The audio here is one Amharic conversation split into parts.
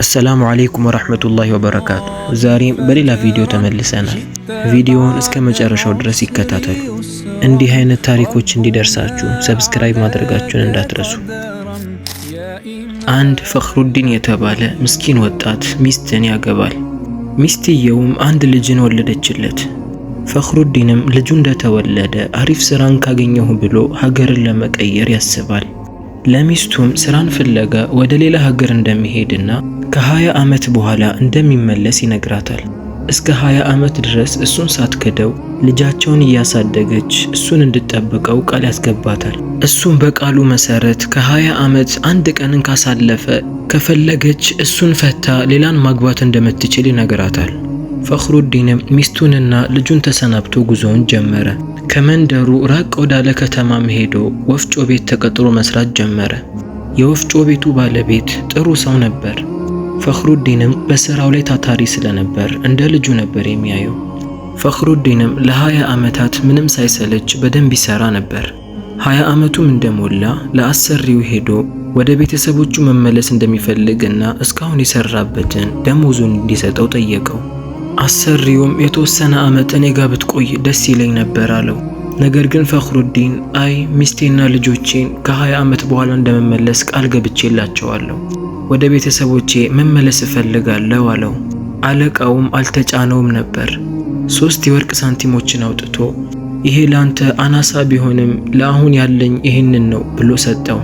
السلام عليكم ورحمة الله وبركاته. ዛሬም በሌላ ቪዲዮ ተመልሰናል። ቪዲዮውን እስከ መጨረሻው ድረስ ይከታተሉ። እንዲህ አይነት ታሪኮች እንዲደርሳችሁ ሰብስክራይብ ማድረጋችሁን እንዳትረሱ። አንድ ፈኽሩዲን የተባለ ምስኪን ወጣት ሚስትን ያገባል። ሚስትየውም አንድ ልጅን ወለደችለት። ፈኽሩዲንም ልጁ እንደተወለደ አሪፍ ስራን ካገኘሁ ብሎ ሀገርን ለመቀየር ያስባል። ለሚስቱም ስራን ፍለጋ ወደ ሌላ ሀገር እንደሚሄድና ከ20 ዓመት በኋላ እንደሚመለስ ይነግራታል። እስከ 20 ዓመት ድረስ እሱን ሳትከደው ልጃቸውን እያሳደገች እሱን እንድትጠብቀው ቃል ያስገባታል። እሱም በቃሉ መሰረት ከ20 ዓመት አንድ ቀንን ካሳለፈ ከፈለገች እሱን ፈታ ሌላን ማግባት እንደምትችል ይነግራታል። ፈኽሩዲንም ሚስቱንና ልጁን ተሰናብቶ ጉዞውን ጀመረ። ከመንደሩ ራቅ ወዳለ ከተማም ሄዶ ወፍጮ ቤት ተቀጥሮ መስራት ጀመረ። የወፍጮ ቤቱ ባለቤት ጥሩ ሰው ነበር። ፈኽሩዲንም በስራው ላይ ታታሪ ስለነበር እንደ ልጁ ነበር የሚያየው። ፈኽሩዲንም ለ20 ዓመታት ምንም ሳይሰለች በደንብ ይሰራ ነበር። 20 ዓመቱም እንደሞላ ለአሰሪው ሄዶ ወደ ቤተሰቦቹ መመለስ እንደሚፈልግና እስካሁን የሰራበትን ደሞዙን እንዲሰጠው ጠየቀው። አሰሪውም የተወሰነ ዓመት እኔ ጋር ብትቆይ ደስ ይለኝ ነበር አለው። ነገር ግን ፈኽሩዲን አይ ሚስቴና ልጆቼን ከ20 ዓመት በኋላ እንደመመለስ ቃል ገብቼላቸዋለሁ፣ ወደ ቤተሰቦቼ መመለስ እፈልጋለሁ አለው። አለቃውም አልተጫነውም ነበር። 3 የወርቅ ሳንቲሞችን አውጥቶ ይሄ ላንተ አናሳ ቢሆንም ለአሁን ያለኝ ይህንን ነው ብሎ ሰጠው።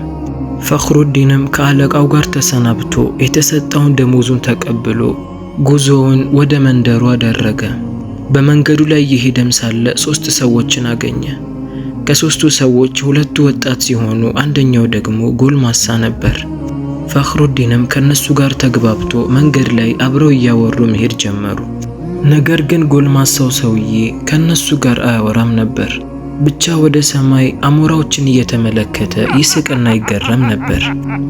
ፈኽሩዲንም ከአለቃው ጋር ተሰናብቶ የተሰጠውን ደሞዙን ተቀብሎ ጉዞውን ወደ መንደሩ አደረገ። በመንገዱ ላይ እየሄደም ሳለ 3 ሰዎችን አገኘ። ከ3ቱ ሰዎች 2ቱ ወጣት ሲሆኑ አንደኛው ደግሞ ጎልማሳ ነበር። ፈኽሩዲንም ከነሱ ጋር ተግባብቶ መንገድ ላይ አብረው እያወሩ መሄድ ጀመሩ። ነገር ግን ጎልማሳው ሰውዬ ከነሱ ጋር አያወራም ነበር። ብቻ ወደ ሰማይ አሞራዎችን እየተመለከተ ይስቅና ይገረም ነበር።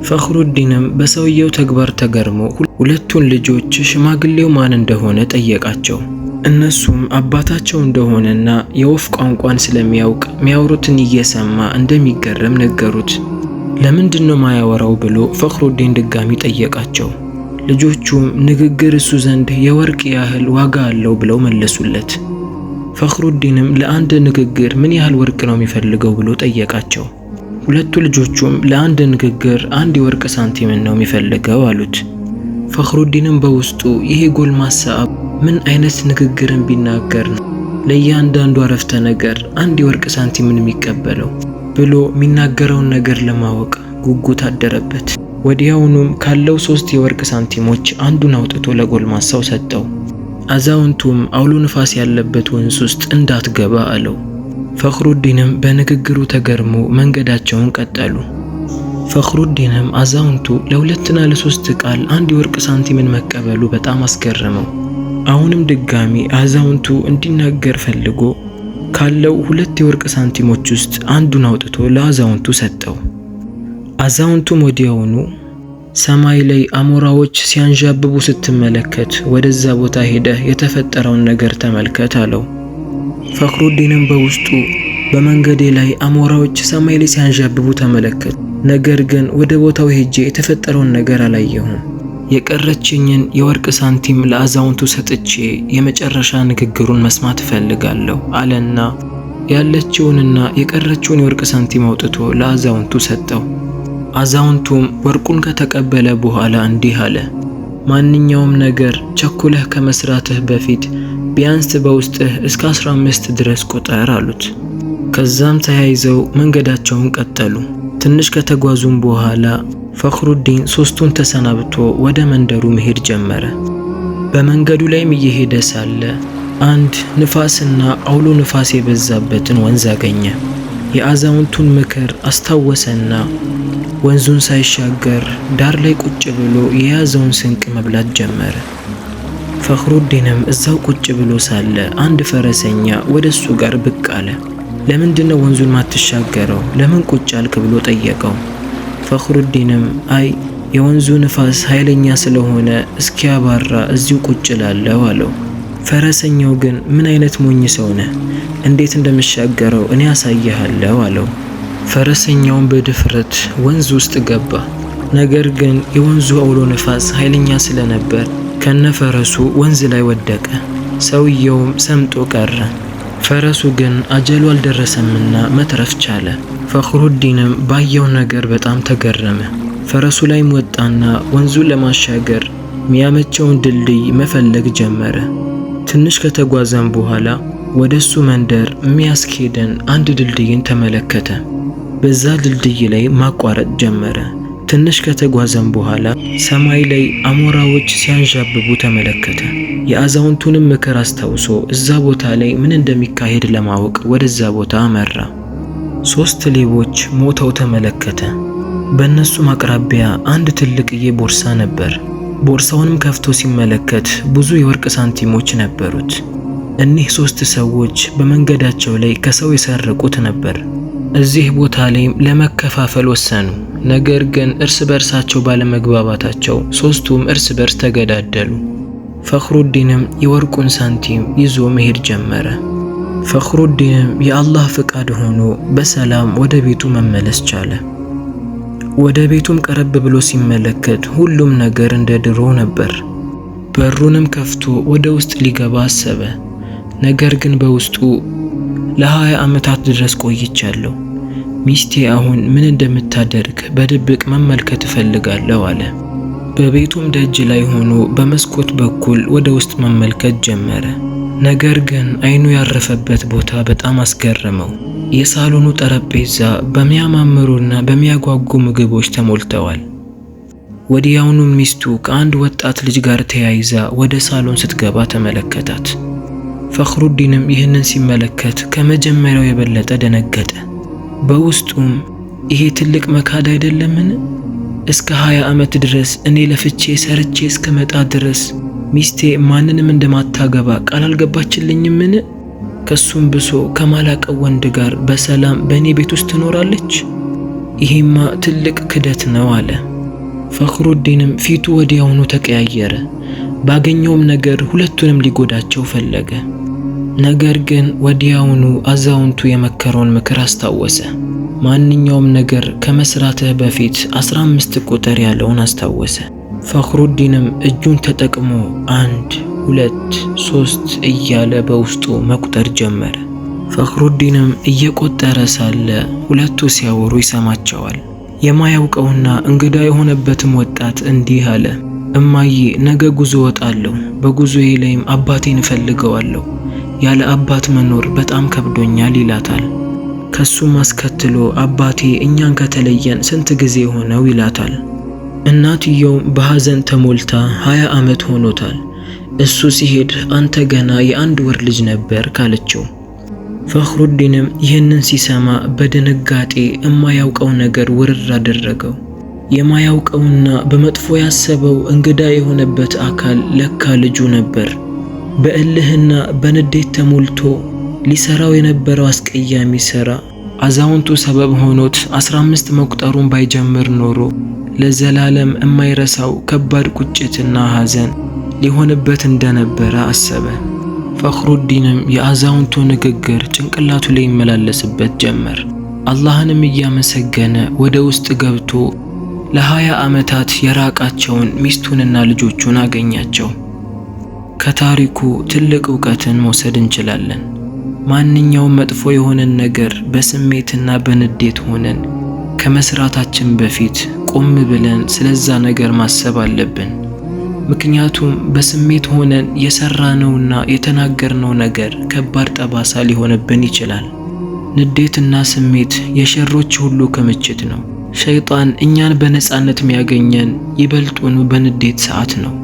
ፈኽሩዲንም በሰውየው ተግባር ተገርሞ 2ቱን ልጆች ሽማግሌው ማን እንደሆነ ጠየቃቸው። እነሱም አባታቸው እንደሆነና የወፍ ቋንቋን ስለሚያውቅ ሚያወሩትን እየሰማ እንደሚገረም ነገሩት። ለምንድነው ማያወራው ብሎ ፈኽሩዲን ድጋሚ ጠየቃቸው። ልጆቹም ንግግር እሱ ዘንድ የወርቅ ያህል ዋጋ አለው ብለው መለሱለት። ፈኽሩዲንም ለአንድ ንግግር ምን ያህል ወርቅ ነው የሚፈልገው ብሎ ጠየቃቸው። 2ቱ ልጆቹም ለአንድ ንግግር 1 የወርቅ ሳንቲምን ነው የሚፈልገው አሉት። ፈኽሩዲንም በውስጡ ይሄ ጎልማሳ ምን አይነት ንግግርን ቢናገር ነው ለእያንዳንዱ አረፍተ ነገር 1 የወርቅ ሳንቲምን የሚቀበለው ብሎ የሚናገረውን ነገር ለማወቅ ጉጉት አደረበት። ወዲያውኑም ካለው 3 የወርቅ ሳንቲሞች አንዱን አውጥቶ ለጎልማሳው ሰጠው። አዛውንቱም አውሎ ንፋስ ያለበት ወንዝ ውስጥ እንዳትገባ አለው። ፈኽሩዲንም በንግግሩ ተገርሞ መንገዳቸውን ቀጠሉ። ፈኽሩዲንም አዛውንቱ ለ2ና ለ3 ቃል 1 የወርቅ ሳንቲምን መቀበሉ በጣም አስገረመው። አሁንም ድጋሚ አዛውንቱ እንዲናገር ፈልጎ ካለው 2 የወርቅ ሳንቲሞች ውስጥ አንዱን አውጥቶ ለአዛውንቱ ሰጠው። አዛውንቱም ወዲያውኑ ሰማይ ላይ አሞራዎች ሲያንዣብቡ ስትመለከት ወደዛ ቦታ ሄደህ የተፈጠረውን ነገር ተመልከት አለው። ፈኽሩዲንም በውስጡ በመንገዴ ላይ አሞራዎች ሰማይ ላይ ሲያንዣብቡ ተመለከት፣ ነገር ግን ወደ ቦታው ሄጄ የተፈጠረውን ነገር አላየሁም። የቀረችኝን የወርቅ ሳንቲም ለአዛውንቱ ሰጥቼ የመጨረሻ ንግግሩን መስማት እፈልጋለሁ አለና ያለችውንና የቀረችውን የወርቅ ሳንቲም አውጥቶ ለአዛውንቱ ሰጠው። አዛውንቱም ወርቁን ከተቀበለ በኋላ እንዲህ አለ፣ ማንኛውም ነገር ቸኩለህ ከመስራትህ በፊት ቢያንስ በውስጥህ እስከ 15 ድረስ ቁጠር አሉት። ከዛም ተያይዘው መንገዳቸውን ቀጠሉ። ትንሽ ከተጓዙም በኋላ ፈኽሩዲን 3ቱን ተሰናብቶ ወደ መንደሩ መሄድ ጀመረ። በመንገዱ ላይም እየሄደ ሳለ አንድ ንፋስና አውሎ ንፋስ የበዛበትን ወንዝ አገኘ። የአዛውንቱን ምክር አስታወሰና ወንዙን ሳይሻገር ዳር ላይ ቁጭ ብሎ የያዘውን ስንቅ መብላት ጀመረ። ፈኽሩዲንም እዛው ቁጭ ብሎ ሳለ አንድ ፈረሰኛ ወደሱ ጋር ብቅ አለ። ለምንድነው ወንዙን ማትሻገረው? ለምን ቁጭ አልክ ብሎ ጠየቀው። ፈኽሩዲንም አይ የወንዙ ንፋስ ኃይለኛ ስለሆነ እስኪያባራ እዚሁ ቁጭ እላለሁ አለው። ፈረሰኛው ግን ምን አይነት ሞኝ ሰው ነህ? እንዴት እንደምሻገረው እኔ አሳይሃለሁ አለው። ፈረሰኛውን በድፍረት ወንዝ ውስጥ ገባ። ነገር ግን የወንዙ አውሎ ነፋስ ኃይለኛ ስለነበር ከነፈረሱ ወንዝ ላይ ወደቀ። ሰውየውም ሰምጦ ቀረ። ፈረሱ ግን አጀሉ አልደረሰምና መትረፍ ቻለ። ፈኽሩዲንም ባየው ነገር በጣም ተገረመ። ፈረሱ ላይም ወጣና ወንዙን ለማሻገር ሚያመቸውን ድልድይ መፈለግ ጀመረ። ትንሽ ከተጓዘም በኋላ ወደሱ መንደር የሚያስኬደን አንድ ድልድይን ተመለከተ። በዛ ድልድይ ላይ ማቋረጥ ጀመረ። ትንሽ ከተጓዘም በኋላ ሰማይ ላይ አሞራዎች ሲያንዣብቡ ተመለከተ። የአዛውንቱንም ምክር አስታውሶ እዛ ቦታ ላይ ምን እንደሚካሄድ ለማወቅ ወደዛ ቦታ አመራ። 3 ሌቦች ሞተው ተመለከተ። በእነሱም አቅራቢያ አንድ ትልቅዬ ቦርሳ ነበር። ቦርሳውንም ከፍቶ ሲመለከት ብዙ የወርቅ ሳንቲሞች ነበሩት። እኒህ 3 ሰዎች በመንገዳቸው ላይ ከሰው የሰረቁት ነበር። እዚህ ቦታ ላይ ለመከፋፈል ወሰኑ። ነገር ግን እርስ በርሳቸው ባለመግባባታቸው 3ቱም እርስ በርስ ተገዳደሉ። ፈኽሩዲንም የወርቁን ሳንቲም ይዞ መሄድ ጀመረ። ፈኽሩዲንም የአላህ ፍቃድ ሆኖ በሰላም ወደ ቤቱ መመለስ ቻለ። ወደ ቤቱም ቀረብ ብሎ ሲመለከት ሁሉም ነገር እንደ ድሮ ነበር። በሩንም ከፍቶ ወደ ውስጥ ሊገባ አሰበ። ነገር ግን በውስጡ ለ20 ዓመታት ድረስ ቆይቻለሁ። ሚስቴ አሁን ምን እንደምታደርግ በድብቅ መመልከት እፈልጋለሁ አለ። በቤቱም ደጅ ላይ ሆኖ በመስኮት በኩል ወደ ውስጥ መመልከት ጀመረ። ነገር ግን አይኑ ያረፈበት ቦታ በጣም አስገረመው። የሳሎኑ ጠረጴዛ በሚያማምሩና በሚያጓጉ ምግቦች ተሞልተዋል። ወዲያውኑ ሚስቱ ከአንድ ወጣት ልጅ ጋር ተያይዛ ወደ ሳሎን ስትገባ ተመለከታት። ፈኽሩዲንም ይህንን ሲመለከት ከመጀመሪያው የበለጠ ደነገጠ። በውስጡም ይሄ ትልቅ መካድ አይደለምን? እስከ 20 ዓመት ድረስ እኔ ለፍቼ ሰርቼ እስከመጣ ድረስ ሚስቴ ማንንም እንደማታገባ ቃል አልገባችልኝምን? ከሱም ብሶ ከማላቀው ወንድ ጋር በሰላም በእኔ ቤት ውስጥ ትኖራለች? ይሄማ ትልቅ ክደት ነው አለ። ፈኽሩዲንም ፊቱ ወዲያውኑ ተቀያየረ። ባገኘውም ነገር ሁለቱንም ሊጎዳቸው ፈለገ። ነገር ግን ወዲያውኑ አዛውንቱ የመከረውን ምክር አስታወሰ። ማንኛውም ነገር ከመስራትህ በፊት 15 ቁጥር ያለውን አስታወሰ። ፈኽሩዲንም እጁን ተጠቅሞ 1 2 3 እያለ በውስጡ መቁጠር ጀመረ። ፈኽሩዲንም እየቆጠረ ሳለ ሁለቱ ሲያወሩ ይሰማቸዋል። የማያውቀውና እንግዳ የሆነበትም ወጣት እንዲህ አለ። እማዬ ነገ ጉዞ ወጣለሁ። በጉዞዬ ላይም አባቴን እፈልገዋለሁ። ያለ አባት መኖር በጣም ከብዶኛል ይላታል። ከሱም አስከትሎ አባቴ እኛን ከተለየን ስንት ጊዜ ሆነው ይላታል። እናትየው በሐዘን ተሞልታ 20 ዓመት ሆኖታል። እሱ ሲሄድ አንተ ገና የ1 ወር ልጅ ነበር ካለችው። ፈኽሩዲንም ይህንን ሲሰማ በድንጋጤ የማያውቀው ነገር ውርር አደረገው። የማያውቀውና በመጥፎ ያሰበው እንግዳ የሆነበት አካል ለካ ልጁ ነበር። በእልህና በንዴት ተሞልቶ ሊሰራው የነበረው አስቀያሚ ሥራ አዛውንቱ ሰበብ ሆኖት 15 መቁጠሩን ባይጀምር ኖሮ ለዘላለም የማይረሳው ከባድ ቁጭትና ሐዘን ሊሆንበት እንደነበረ አሰበ። ፈኽሩዲንም የአዛውንቱ ንግግር ጭንቅላቱ ላይ ይመላለስበት ጀመር። አላህንም እያመሰገነ ወደ ውስጥ ገብቶ ለ20 ዓመታት የራቃቸውን ሚስቱንና ልጆቹን አገኛቸው። ከታሪኩ ትልቅ ዕውቀትን መውሰድ እንችላለን። ማንኛውም መጥፎ የሆነን ነገር በስሜትና በንዴት ሆነን ከመስራታችን በፊት ቆም ብለን ስለዛ ነገር ማሰብ አለብን። ምክንያቱም በስሜት ሆነን የሰራነውና የተናገርነው ነገር ከባድ ጠባሳ ሊሆንብን ይችላል። ንዴትና ስሜት የሸሮች ሁሉ ክምችት ነው። ሸይጣን እኛን በነጻነት የሚያገኘን ይበልጡኑ በንዴት ሰዓት ነው።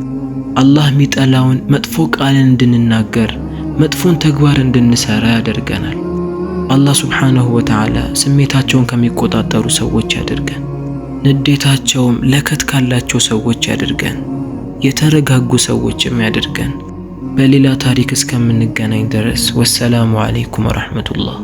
አላህ ሚጠላውን መጥፎ ቃልን እንድንናገር መጥፎን ተግባር እንድንሰራ ያደርገናል። አላህ ሱብሓነሁ ወተዓላ ስሜታቸውን ከሚቆጣጠሩ ሰዎች ያደርገን፣ ንዴታቸውም ለከት ካላቸው ሰዎች ያደርገን፣ የተረጋጉ ሰዎችም ያደርገን። በሌላ ታሪክ እስከምንገናኝ ድረስ ወሰላሙ አለይኩም ወራህመቱላህ።